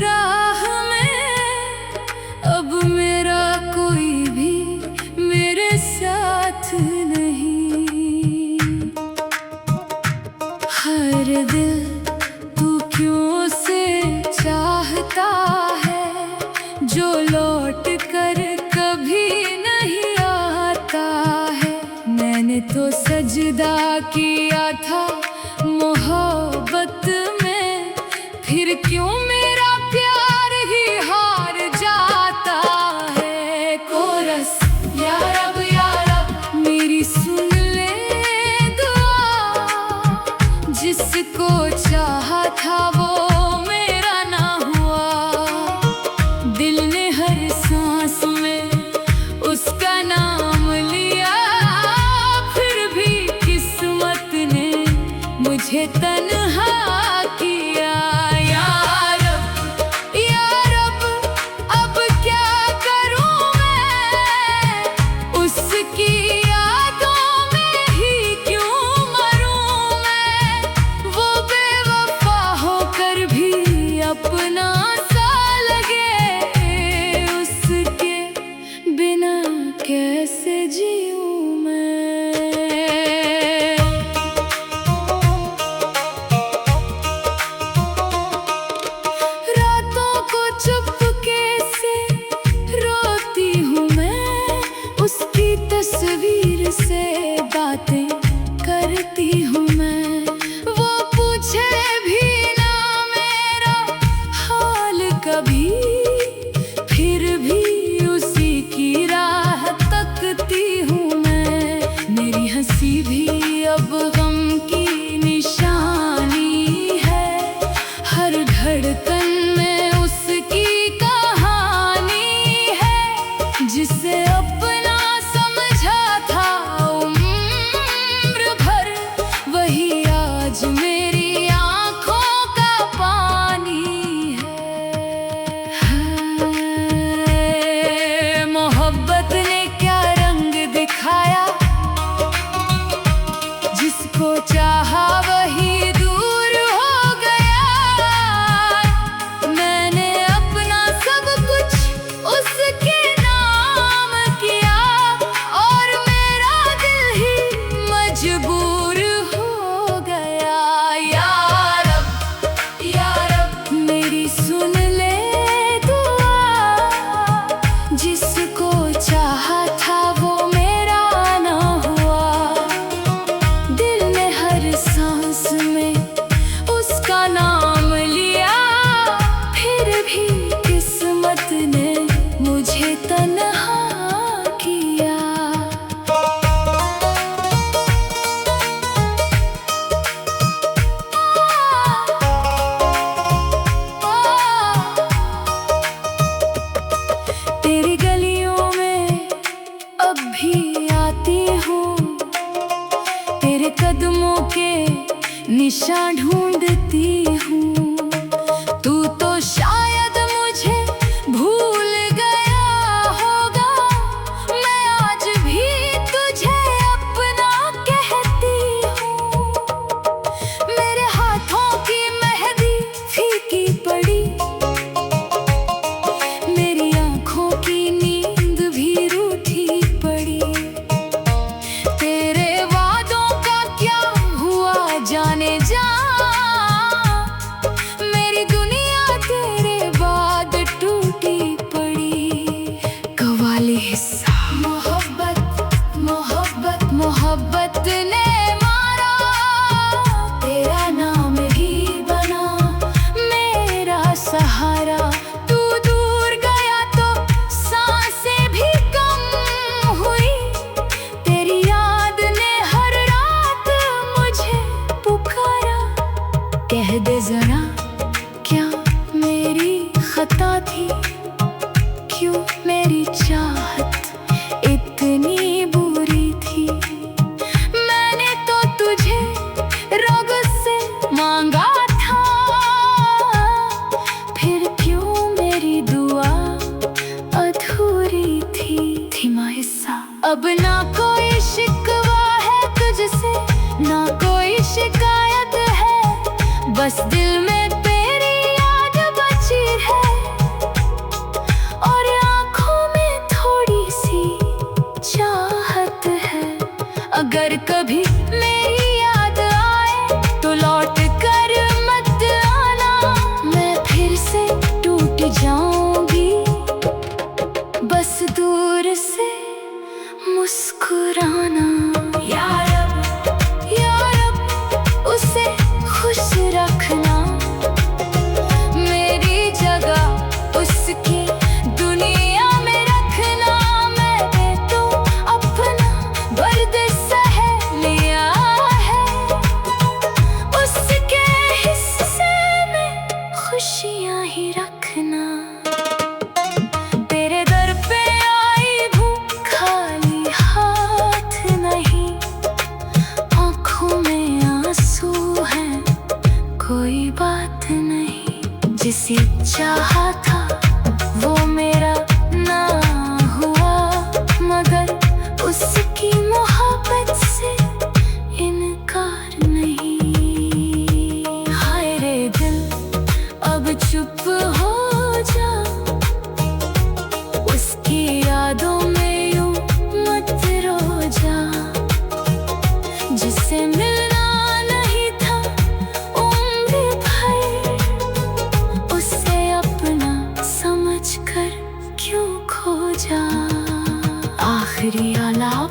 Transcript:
राह में अब मेरा कोई भी मेरे साथ नहीं। हर दिल तू क्यों से चाहता है जो लौट कर कभी नहीं आता है। मैंने तो सजदा किया था मोहब्बत में, फिर क्यों मेरा प्यार ही हार जाता है। कोरस या रब मेरी सुन ले दुआ, जिसको चाहा था वो मेरा ना हुआ। दिल ने हर सांस में उसका नाम लिया, फिर भी किस्मत ने मुझे तन्हा किया। या रब अब क्या करूं मैं, उसकी यादों में ही क्यों मरूं मैं। वो बेवफा होकर भी अपना सा लगे, उसके बिना कैसे जीऊं मैं। रातों को चुपके से रोती हूँ मैं, उसकी तस्वीर से बातें करती हूँ मैं। वो पूछे भी ना मेरा हाल कभी, फिर भी उसी की राह तकती हूँ मैं। मेरी हंसी भी अब गम की निशानी है, हर धड़कन में उसकी कहानी है। जिसे अपना समझा था उम्र भर, वही आज मेरी आंखों का पानी है। मोहब्बत ने क्या रंग दिखाया, जिसको चाहा वही दूर हो गया। मैंने अपना सब कुछ उसके नाम किया, और मेरा दिल ही मजबूर हो गया। या रब मेरी सुन ले दुआ, जिसको चाहा था वो मेरा ना हुआ। दिल ने हर सांस में उसका नाम लिया, फिर भी किस्मत ने मुझे तन्हा किया। तेरी गलियों में अब भी आती हूँ, तेरे कदमों के निशान ढूंढती हूँ। तू तो शायद मुझे भूल गया होगा, मैं आज भी तुझे अपना कहती हूँ। मेरे हाथों की मेहंदी फीकी पड़ी, मेरी आंखों की नींद भी रूठी पड़ी। तेरे वादों का क्या हुआ जाने जा, मेरी दुनिया तेरे बाद टूटी पड़ी। कव्वाली हिस्सा। मोहब्बत ने मारा, तेरा नाम ही बना मेरा सहारा। तू दूर गया तो सांसें भी कम हुई, तेरी याद ने हर रात मुझे पुकारा। कह दे जरा क्या मेरी खता थी, क्यों मेरी चाहत इतनी बुरी थी। मैंने तो तुझे रब से मांगा था, फिर क्यों मेरी दुआ अधूरी थी। हिस्सा। अब ना कोई शिकवा है तुझसे, ना कोई शिकायत है, बस दिल में तेरी याद बची ही रखना। तेरे दर पे आई हूँ खाली हाथ नहीं, आँखों में आंसू हैं कोई बात नहीं। जिसे चाहा था वो मेरा ना हुआ, मगर उसकी मोहब्बत से इनकार नहीं। हाय रे दिल अब चुप हो जा, उसकी यादों में यूं मत रो जा। जिससे मिलना नहीं था उम्र भर, उसे अपना समझ कर क्यों खोजा। आखिरी आलाप